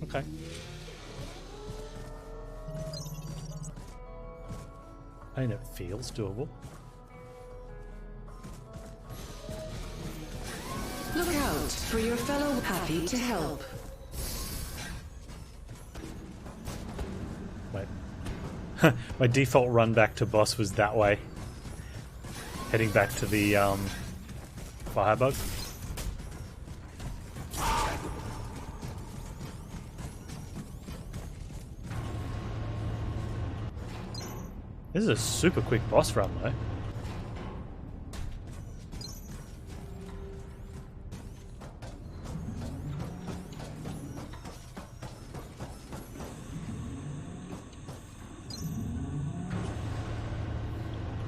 Okay. I mean, it feels doable. Look out for your fellow happy to help. Wait. My default run back to boss was that way. Heading back to the firebug. This is a super quick boss run though.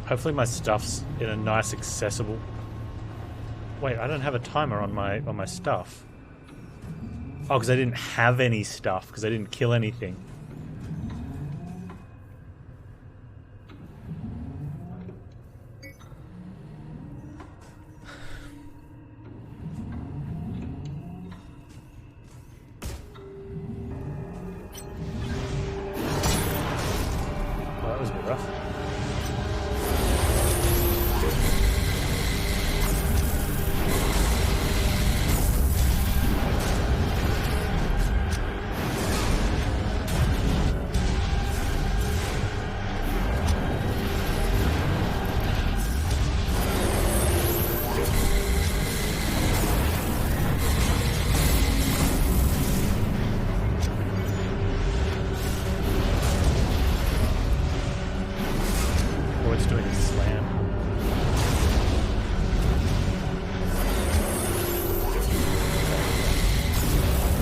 Hopefully my stuff's in a nice accessible... Wait, I don't have a timer on my stuff. Oh, because I didn't have any stuff, because I didn't kill anything. Oh, that was a bit rough. All it's doing is slam.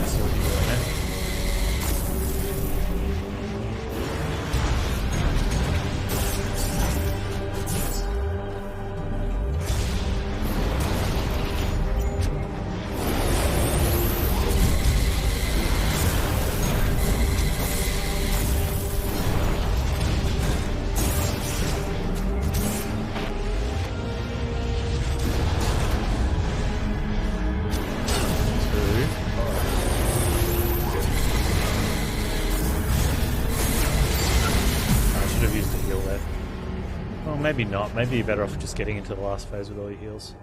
I see what you're doing there. Maybe not. Maybe you're better off just getting into the last phase with all your heals.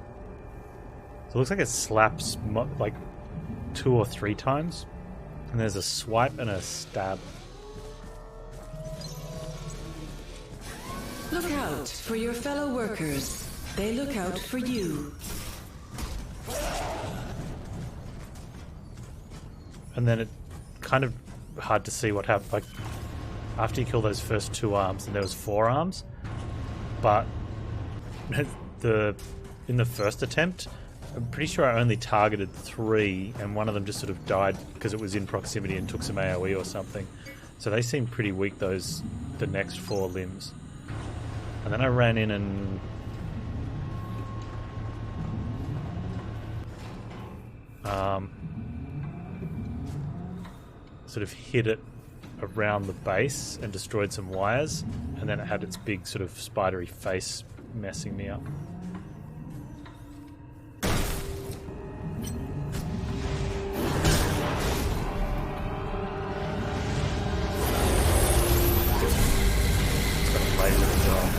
So it looks like it slaps like 2 or 3 times. And there's a swipe and a stab. Look out for your fellow workers. They look out for you. And then it kind of hard to see what happened. Like after you kill those first 2 arms, and there was 4 arms. But in the first attempt, I'm pretty sure I only targeted 3, and one of them just sort of died because it was in proximity and took some AoE or something. So they seem pretty weak, the next 4 limbs. And then I ran in and sort of hit it around the base and destroyed some wires, and then it had its big sort of spidery face messing me up. It's got a laser as well.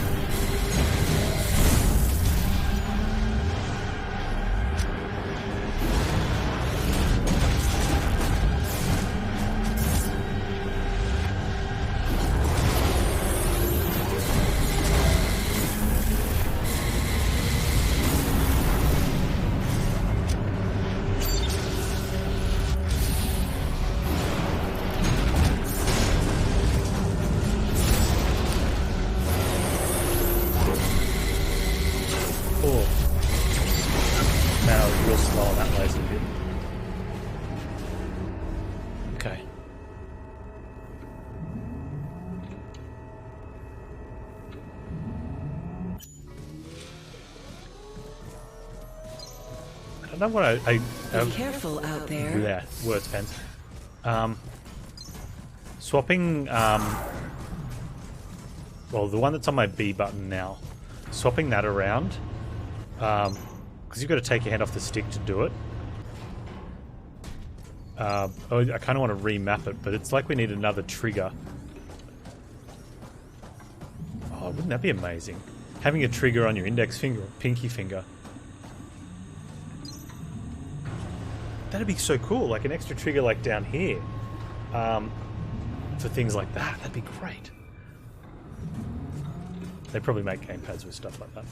Man, I was real slow on that laser hit. Okay. I don't know what I Be careful out there. Yeah, words, Panz. Swapping, well, the one that's on my B button now, swapping that around, because you've got to take your hand off the stick to do it. Oh, I kind of want to remap it, but it's like we need another trigger. Oh, wouldn't that be amazing? Having a trigger on your index finger or pinky finger. That'd be so cool, like an extra trigger like down here. For things like that, that'd be great. They probably make gamepads with stuff like that.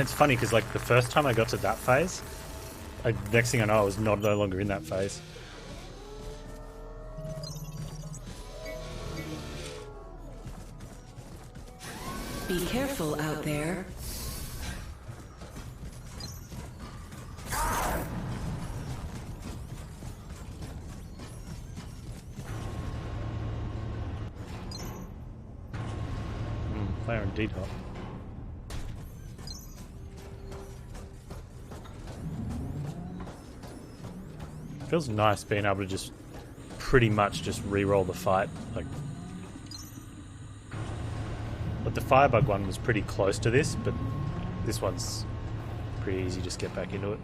It's funny because like the first time I got to that phase, next thing I know I was no longer in that phase. Be careful out there. Fire and detox. Feels nice being able to just pretty much just re-roll the fight. But the Firebug one was pretty close to this, but this one's pretty easy. Just get back into it.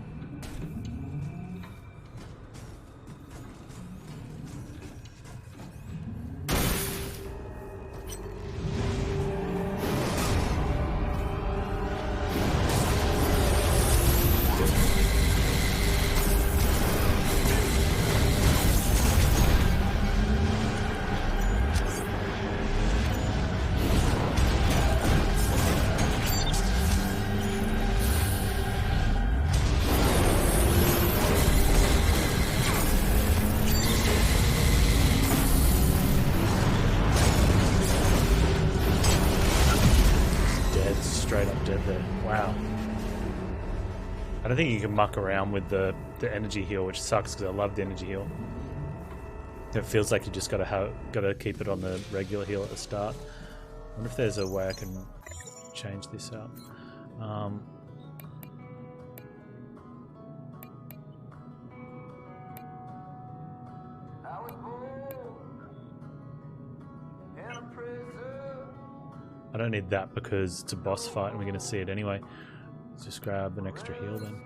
Straight up dead there. Wow. I don't think you can muck around with the energy heal, which sucks because I love the energy heal. It feels like you just gotta keep it on the regular heal at the start. I wonder if there's a way I can change this up. I don't need that because it's a boss fight and we're going to see it anyway. Let's just grab an extra heal then.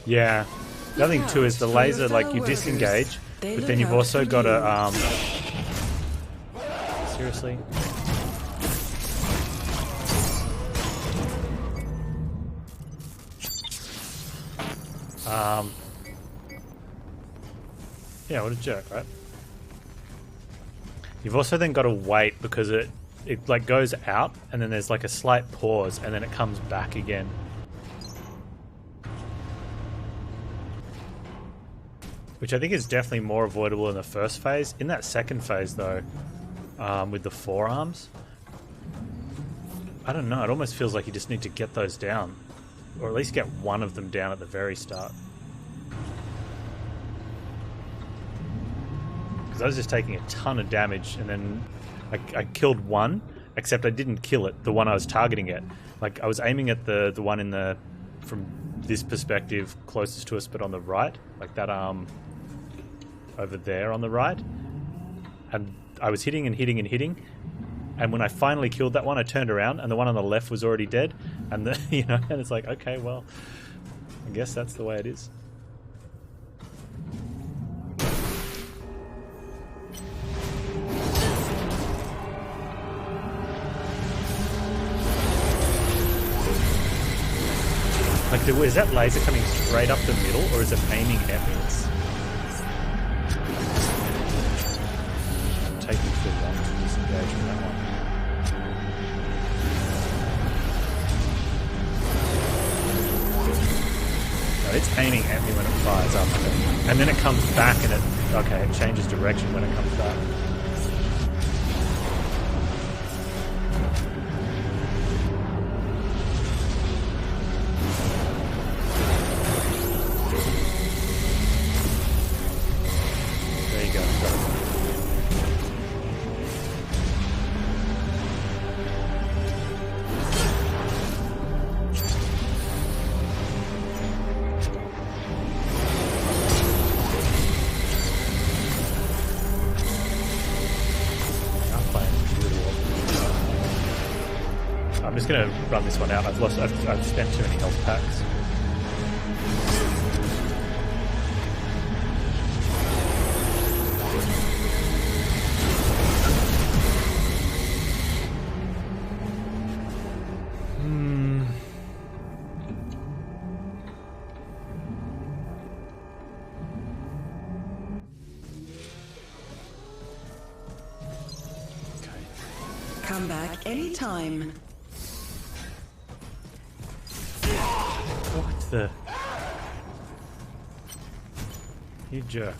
Yeah. The other thing too is the laser, like you disengage, but then you've also got to seriously? Yeah, what a jerk, right? You've also then got to wait because it like goes out and then there's like a slight pause and then it comes back again. Which I think is definitely more avoidable in the first phase. In that second phase though, with the forearms, I don't know, it almost feels like you just need to get those down. Or at least get one of them down at the very start. Because I was just taking a ton of damage and then I killed one, except I didn't kill it, the one I was targeting it. Like I was aiming at the one in the, from this perspective, closest to us but on the right. Like that over there on the right. And I was hitting and hitting and hitting. And when I finally killed that one, I turned around and the one on the left was already dead. And the, you know, and it's like, okay, well, I guess that's the way it is. Like, is that laser coming straight up the middle, or is it aiming at me? It's taking too long to disengage from that one. No, it's aiming at me when it fires up, and then it comes back, and it changes direction when it comes back. I'm just going to run this one out. I've spent too many health packs. Come back anytime. What the? You jerk.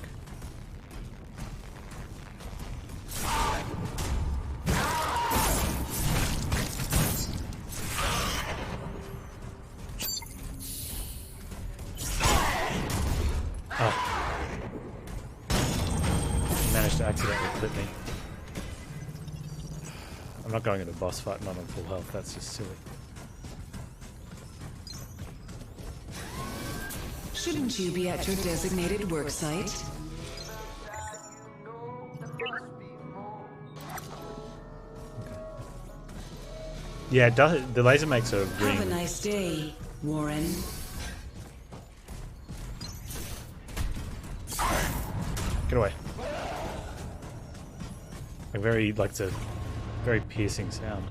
Oh. You managed to accidentally clip me. I'm not going into a boss fight, not on full health, that's just silly. Shouldn't you be at your designated work site? Yeah, it does, the laser makes a ring. Have a nice day, Warren. Get away. It's a very piercing sound.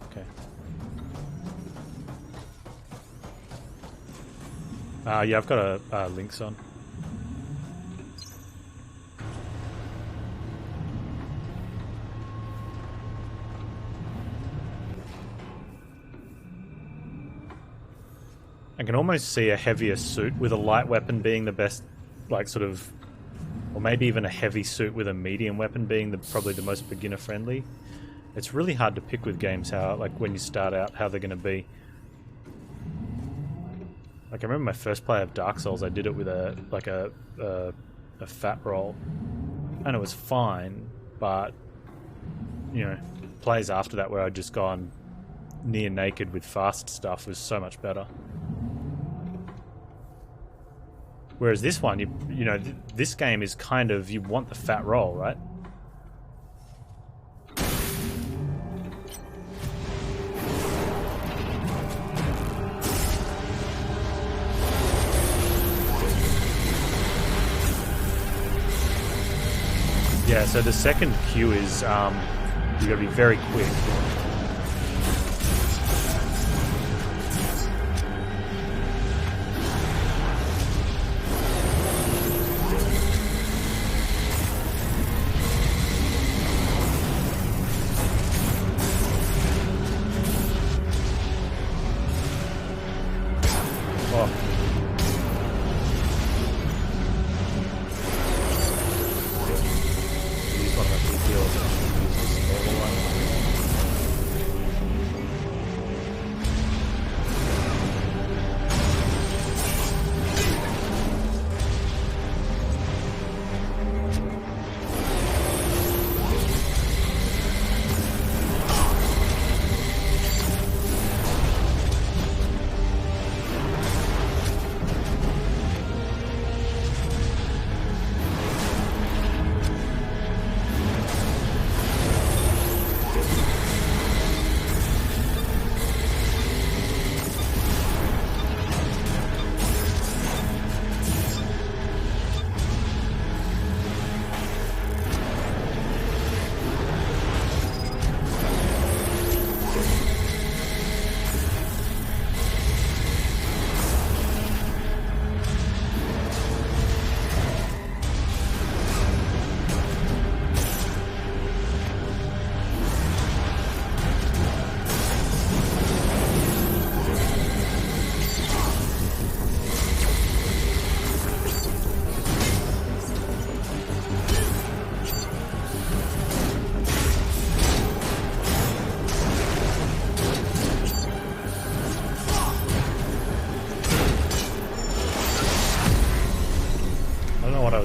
Okay. Yeah, I've got a links on. I can almost see a heavier suit with a light weapon being the best, like sort of, or maybe even a heavy suit with a medium weapon being probably the most beginner friendly. It's really hard to pick with games how, like when you start out, how they're going to be. Like I remember my first play of Dark Souls, I did it with a fat roll, and it was fine, but you know, plays after that where I'd just gone near naked with fast stuff was so much better. Whereas this one, you know, this game is kind of, you want the fat roll, right? Yeah, so the second cue is you got to be very quick.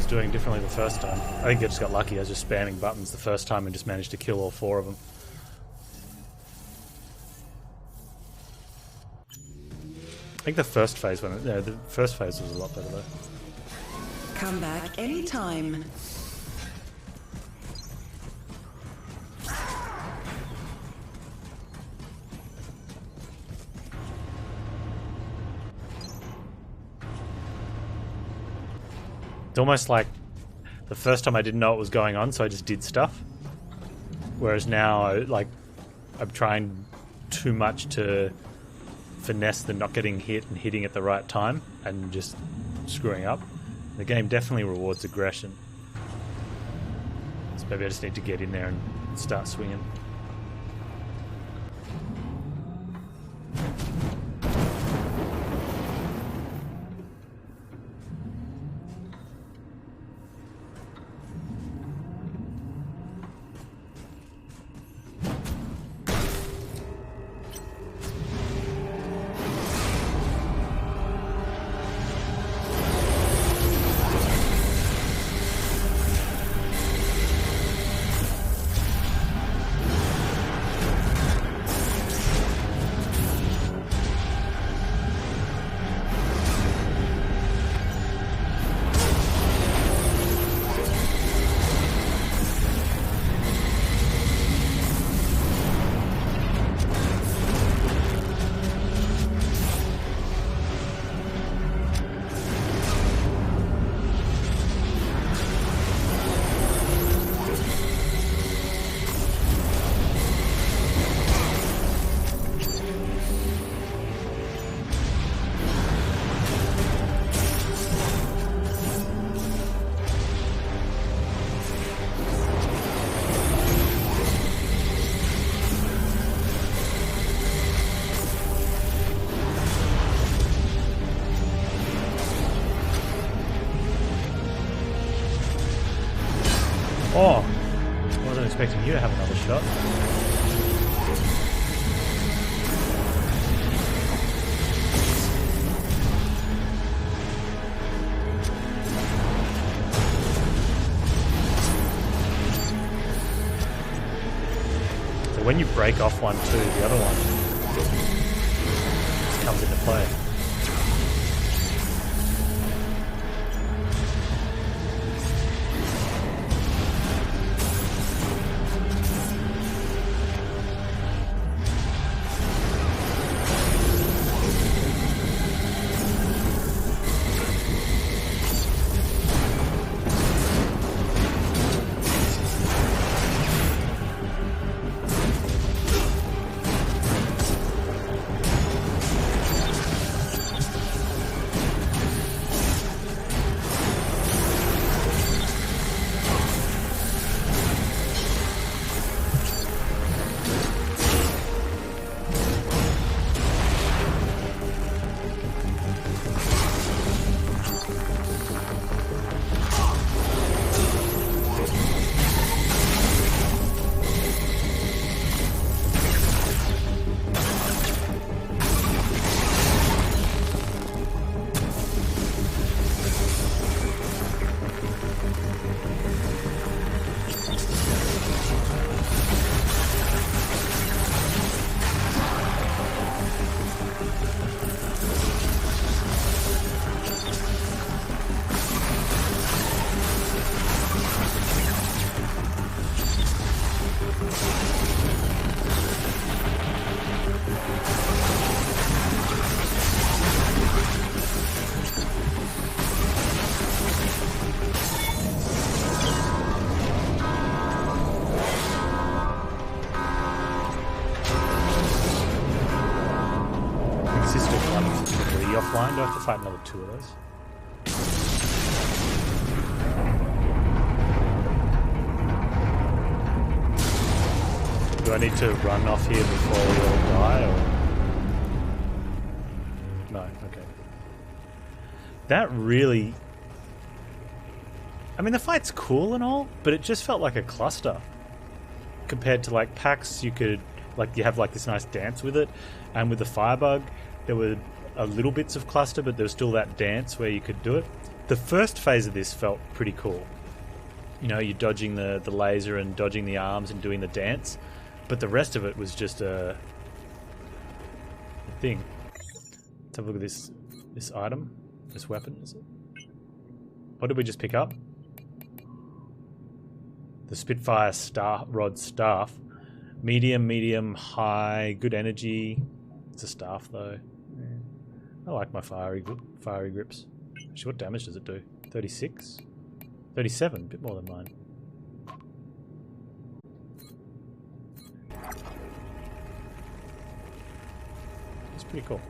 Doing differently the first time. I think I just got lucky. I was just spamming buttons the first time and just managed to kill all 4 of them. I think the first phase the first phase was a lot better though. Come back anytime. It's almost like the first time I didn't know what was going on, so I just did stuff. Whereas now, like, I'm trying too much to finesse the not getting hit and hitting at the right time and just screwing up. The game definitely rewards aggression. So maybe I just need to get in there and start swinging. Oh, I wasn't expecting you to have another shot. So when you break off one too, the other one just comes into play. flying? Do I have to fight another 2 of those? Do I need to run off here before we all die, or...? No, okay. That really... I mean, the fight's cool and all, but it just felt like a cluster. Compared to, like, PAX, you could... Like, you have, like, this nice dance with it, and with the Firebug, there were a little bits of cluster, but there was still that dance where you could do it. The first phase of this felt pretty cool. You know, you're dodging the laser and dodging the arms and doing the dance. But the rest of it was just a thing. Let's have a look at this item. This weapon, is it? What did we just pick up? The Spitfire Rod Staff. Medium, medium, high, good energy. It's a staff though. Yeah. I like my fiery grips. Actually, what damage does it do? 36? 37, a bit more than mine. It's pretty cool.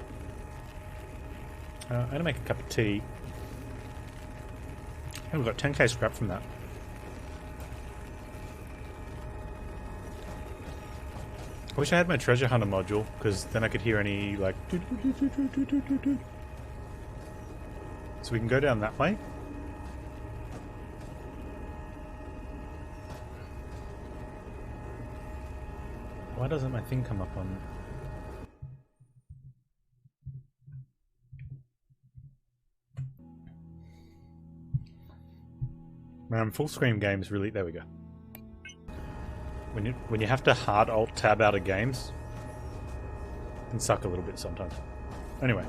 I'm gonna make a cup of tea. Oh, we've got 10k scrap from that. I wish I had my treasure hunter module, because then I could hear any, like... So we can go down that way. Why doesn't my thing come up on... Man, full screen games really... There we go. When you have to hard alt tab out of games, it can suck a little bit sometimes. Anyway.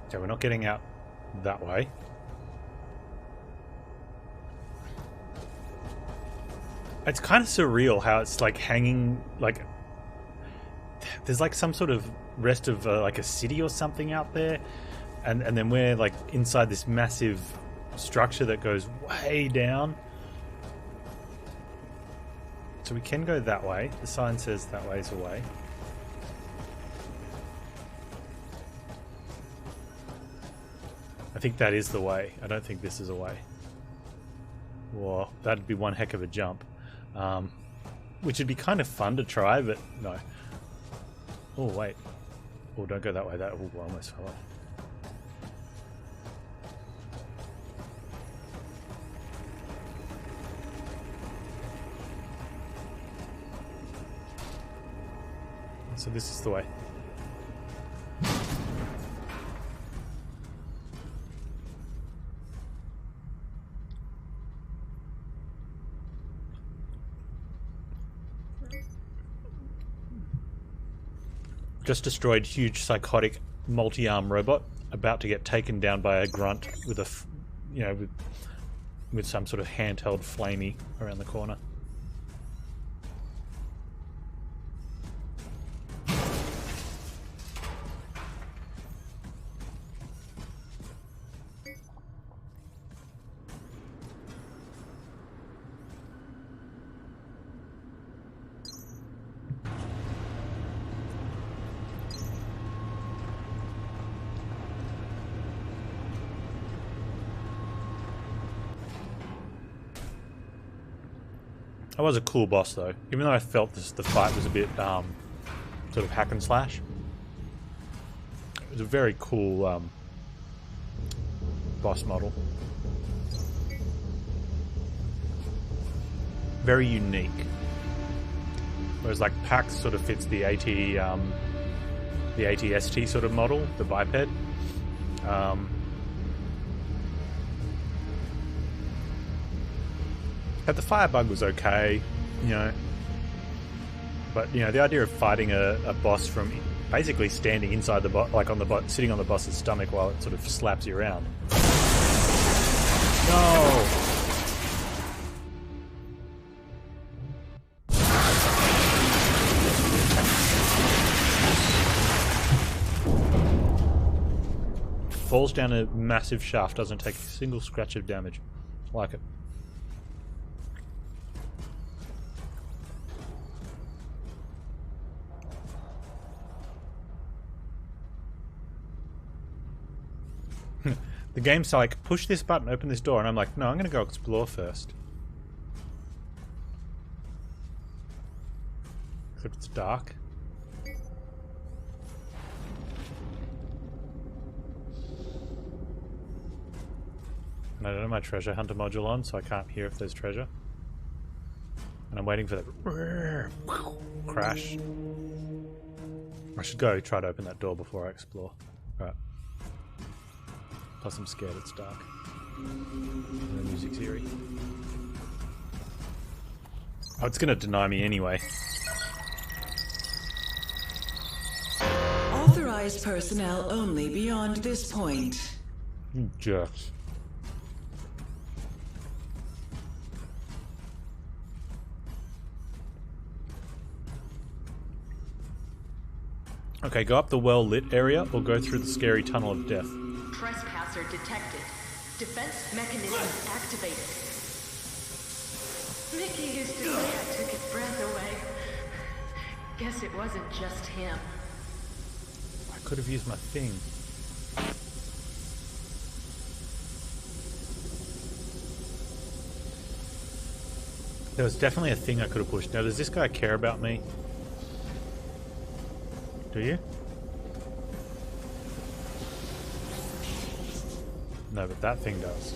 Okay, we're not getting out that way. It's kind of surreal how it's like hanging, like there's like some sort of rest of like a city or something out there, and then we're like inside this massive structure that goes way down. So we can go that way. The sign says that way's away. I think that is the way. I don't think this is a way. Whoa, that'd be one heck of a jump. Which would be kind of fun to try, but no. Oh, wait. Oh, don't go that way. That almost fell off. So this is the way. Just destroyed huge psychotic multi-arm robot about to get taken down by a grunt with a, with some sort of handheld flamey around the corner. That was a cool boss though, even though I felt the fight was a bit sort of hack and slash. It was a very cool boss model. Very unique. Whereas like Pax sort of fits the ATST sort of model, the biped. But the Firebug was okay, you know. But you know, the idea of fighting a boss from basically standing inside the boss, like on the sitting on the boss's stomach while it sort of slaps you around. No. Falls down a massive shaft, doesn't take a single scratch of damage. Like it. The game's like, push this button, open this door, and I'm like, no, I'm gonna go explore first. Except it's dark. And I don't have my treasure hunter module on, so I can't hear if there's treasure. And I'm waiting for that crash. I should go try to open that door before I explore. Right. Plus I'm scared it's dark. And the music's eerie. Oh, it's gonna deny me anyway. Authorized personnel only beyond this point. You jerks. Okay, go up the well-lit area or go through the scary tunnel of death. Trespasser detected. Defense mechanism activated. Mickey used to say I took his breath away. Guess it wasn't just him. I could have used my thing. There was definitely a thing I could have pushed. Now, does this guy care about me? Do you? No, but that thing does.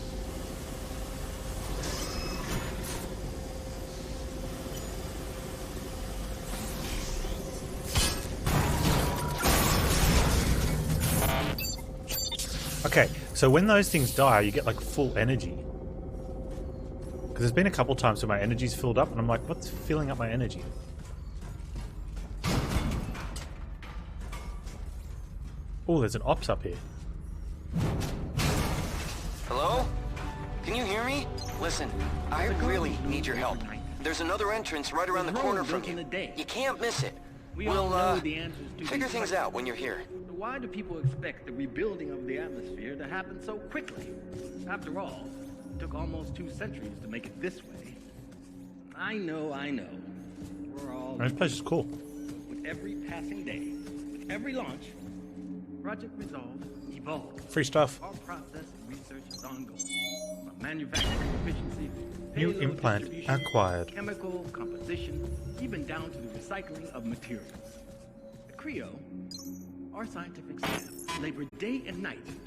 Okay, so when those things die, you get like full energy. Because there's been a couple times where my energy's filled up, and I'm like, what's filling up my energy? Oh, there's an ops up here. Hello? Can you hear me? Listen, I really need your help. There's another entrance right around the corner from you. You can't miss it. We'll, figure things out when you're here. Why do people expect the rebuilding of the atmosphere to happen so quickly? After all, it took almost 2 centuries to make it this way. I know. We're all... This place is cool. With every passing day, with every launch, Project Resolve evolves. Free stuff. Our process and research is ongoing. From manufacturing efficiency, New payload implant distribution, acquired. chemical composition, even down to the recycling of materials. The CREO, our scientific staff, labor day and night